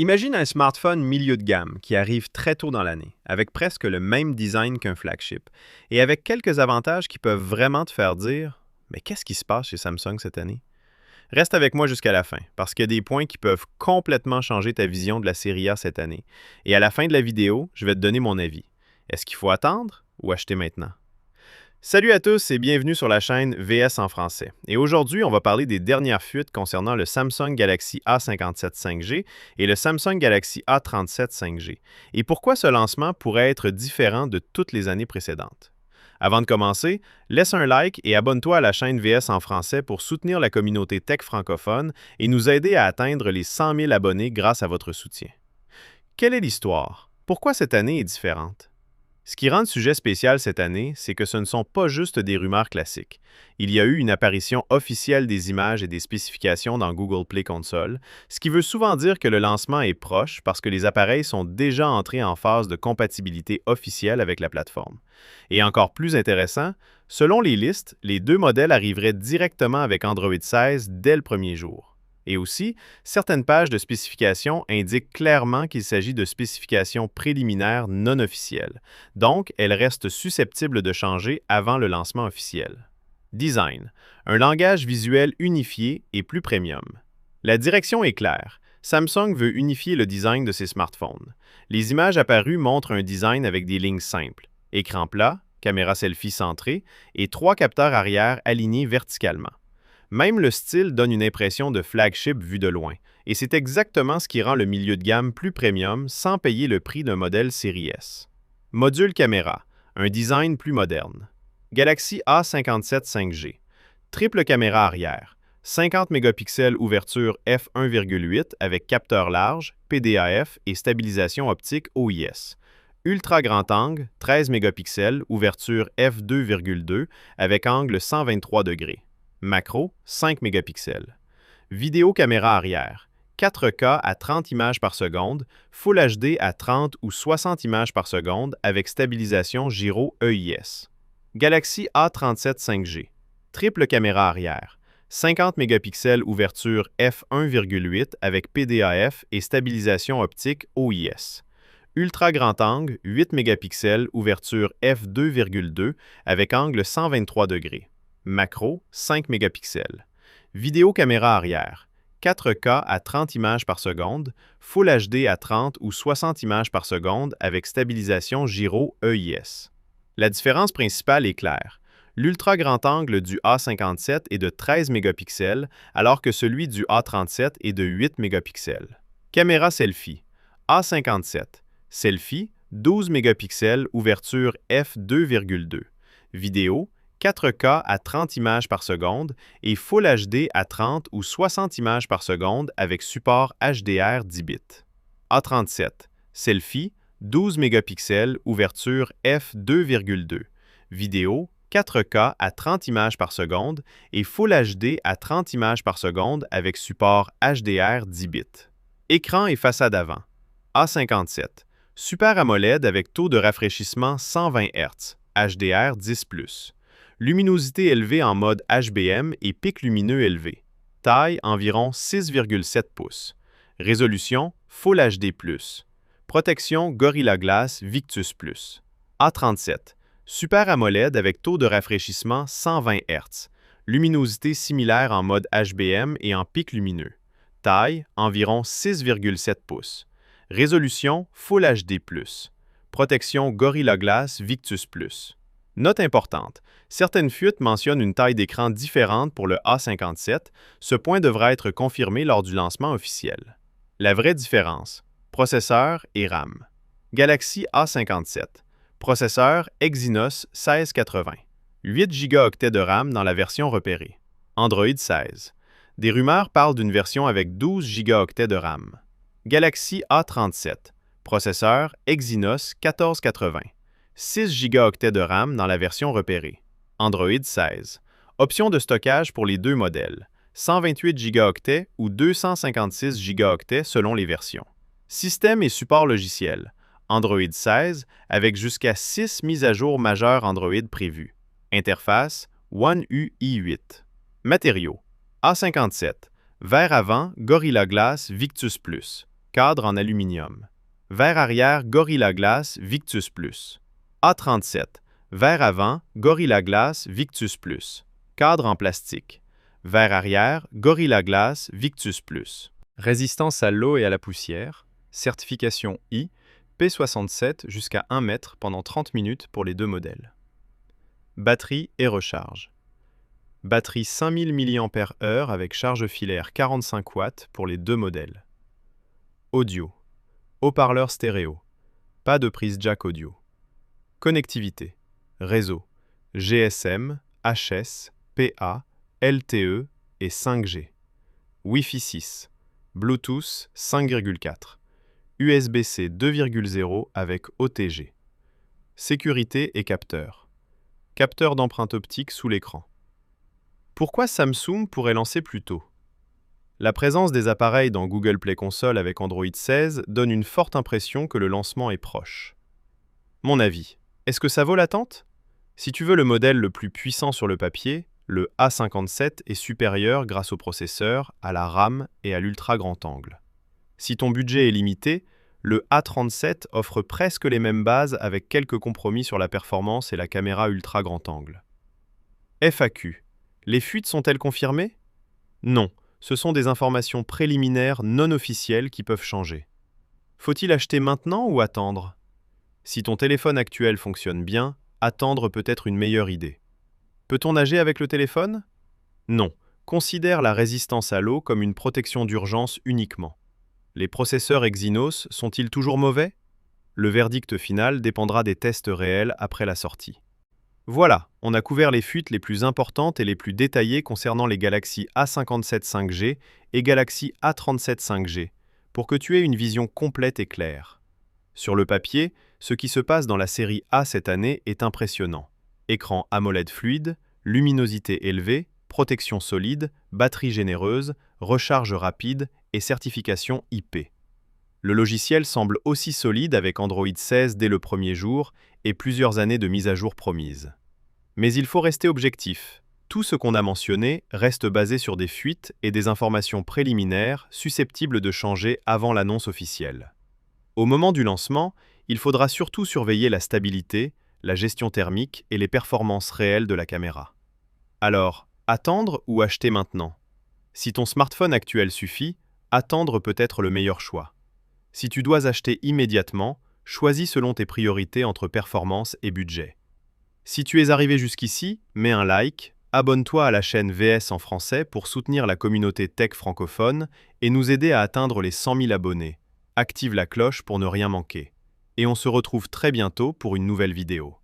Imagine un smartphone milieu de gamme qui arrive très tôt dans l'année, avec presque le même design qu'un flagship, et avec quelques avantages qui peuvent vraiment te faire dire Mais qu'est-ce qui se passe chez Samsung cette année? Reste avec moi jusqu'à la fin, parce qu'il y a des points qui peuvent complètement changer ta vision de la série A cette année. Et à la fin de la vidéo, je vais te donner mon avis. Est-ce qu'il faut attendre ou acheter maintenant? Salut à tous et bienvenue sur la chaîne VS en français. Et aujourd'hui, on va parler des dernières fuites concernant le Samsung Galaxy A57 5G et le Samsung Galaxy A37 5G, et pourquoi ce lancement pourrait être différent de toutes les années précédentes. Avant de commencer, laisse un like et abonne-toi à la chaîne VS en français pour soutenir la communauté tech francophone et nous aider à atteindre les 100 000 abonnés grâce à votre soutien. Quelle est l'histoire? Pourquoi cette année est différente? Ce qui rend le sujet spécial cette année, c'est que ce ne sont pas juste des rumeurs classiques. Il y a eu une apparition officielle des images et des spécifications dans Google Play Console, ce qui veut souvent dire que le lancement est proche parce que les appareils sont déjà entrés en phase de compatibilité officielle avec la plateforme. Et encore plus intéressant, selon les listes, les deux modèles arriveraient directement avec Android 16 dès le premier jour. Et aussi, certaines pages de spécifications indiquent clairement qu'il s'agit de spécifications préliminaires non officielles, donc elles restent susceptibles de changer avant le lancement officiel. Design, un langage visuel unifié et plus premium. La direction est claire. Samsung veut unifier le design de ses smartphones. Les images apparues montrent un design avec des lignes simples, écran plat, caméra selfie centrée et trois capteurs arrière alignés verticalement. Même le style donne une impression de flagship vu de loin, et c'est exactement ce qui rend le milieu de gamme plus premium sans payer le prix d'un modèle série S. Module caméra, un design plus moderne. Galaxy A57 5G, triple caméra arrière, 50 mégapixels ouverture f1,8 avec capteur large, PDAF et stabilisation optique OIS. Ultra grand angle, 13 mégapixels, ouverture f2,2 avec angle 123 degrés. Macro, 5 mégapixels. Vidéo caméra arrière, 4K à 30 images par seconde, Full HD à 30 ou 60 images par seconde avec stabilisation gyro EIS. Galaxy A37 5G, triple caméra arrière, 50 mégapixels ouverture f1,8 avec PDAF et stabilisation optique OIS. Ultra grand angle, 8 mégapixels, ouverture f2,2 avec angle 123 degrés. Macro, 5 mégapixels. Vidéo caméra arrière, 4K à 30 images par seconde, Full HD à 30 ou 60 images par seconde avec stabilisation gyro EIS. La différence principale est claire. L'ultra grand angle du A57 est de 13 mégapixels, alors que celui du A37 est de 8 mégapixels. Caméra selfie, A57. Selfie, 12 mégapixels, ouverture f2,2. Vidéo, 4K à 30 images par seconde et Full HD à 30 ou 60 images par seconde avec support HDR 10 bits. A37. Selfie, 12 mégapixels, ouverture f2,2. Vidéo, 4K à 30 images par seconde et Full HD à 30 images par seconde avec support HDR 10 bits. Écran et façade avant. A57. Super AMOLED avec taux de rafraîchissement 120 Hz, HDR 10+. Luminosité élevée en mode HBM et pic lumineux élevé. Taille environ 6,7 pouces. Résolution Full HD+. Protection Gorilla Glass Victus+. A37. Super AMOLED avec taux de rafraîchissement 120 Hz. Luminosité similaire en mode HBM et en pic lumineux. Taille environ 6,7 pouces. Résolution Full HD+. Protection Gorilla Glass Victus+. Note importante, certaines fuites mentionnent une taille d'écran différente pour le A57, ce point devra être confirmé lors du lancement officiel. La vraie différence, processeur et RAM. Galaxy A57, processeur Exynos 1680, 8 Go de RAM dans la version repérée. Android 16. Des rumeurs parlent d'une version avec 12 Go de RAM. Galaxy A37, processeur Exynos 1480. 6 Go de RAM dans la version repérée. Android 16. Option de stockage pour les deux modèles. 128 Go ou 256 Go selon les versions. Système et support logiciel. Android 16 avec jusqu'à 6 mises à jour majeures Android prévues. Interface One UI 8. Matériaux. A57. Verre avant Gorilla Glass Victus+. cadre en aluminium. Verre arrière Gorilla Glass Victus Plus. A37, verre avant Gorilla Glass Victus Plus, cadre en plastique. Verre arrière Gorilla Glass Victus Plus. Résistance à l'eau et à la poussière. Certification I, P67 jusqu'à 1 mètre pendant 30 minutes pour les deux modèles. Batterie et recharge. Batterie 5000 mAh avec charge filaire 45 watts pour les deux modèles. Audio. Haut-parleur stéréo. Pas de prise jack audio. Connectivité. Réseau. GSM, HS, PA, LTE et 5G. Wi-Fi 6. Bluetooth 5,4. USB-C 2,0 avec OTG. Sécurité et capteur. Capteur d'empreinte optique sous l'écran. Pourquoi Samsung pourrait lancer plus tôt? La présence des appareils dans Google Play Console avec Android 16 donne une forte impression que le lancement est proche. Mon avis, est-ce que ça vaut l'attente? Si tu veux le modèle le plus puissant sur le papier, le A57 est supérieur grâce au processeur, à la RAM et à l'ultra grand angle. Si ton budget est limité, le A37 offre presque les mêmes bases avec quelques compromis sur la performance et la caméra ultra grand angle. FAQ. Les fuites sont-elles confirmées? Non, ce sont des informations préliminaires non officielles qui peuvent changer. Faut-il acheter maintenant ou attendre? Si ton téléphone actuel fonctionne bien, attendre peut être une meilleure idée. Peut-on nager avec le téléphone? Non, considère la résistance à l'eau comme une protection d'urgence uniquement. Les processeurs Exynos sont-ils toujours mauvais? Le verdict final dépendra des tests réels après la sortie. Voilà, on a couvert les fuites les plus importantes et les plus détaillées concernant les Galaxy A57 5G et Galaxy A37 5G, pour que tu aies une vision complète et claire. Sur le papier, ce qui se passe dans la série A cette année est impressionnant. Écran AMOLED fluide, luminosité élevée, protection solide, batterie généreuse, recharge rapide et certification IP. Le logiciel semble aussi solide avec Android 16 dès le premier jour et plusieurs années de mise à jour promises. Mais il faut rester objectif. Tout ce qu'on a mentionné reste basé sur des fuites et des informations préliminaires susceptibles de changer avant l'annonce officielle. Au moment du lancement, il faudra surtout surveiller la stabilité, la gestion thermique et les performances réelles de la caméra. Alors, attendre ou acheter maintenant? Si ton smartphone actuel suffit, attendre peut être le meilleur choix. Si tu dois acheter immédiatement, choisis selon tes priorités entre performance et budget. Si tu es arrivé jusqu'ici, mets un like, abonne-toi à la chaîne VS en français pour soutenir la communauté tech francophone et nous aider à atteindre les 100 000 abonnés. Active la cloche pour ne rien manquer. Et on se retrouve très bientôt pour une nouvelle vidéo.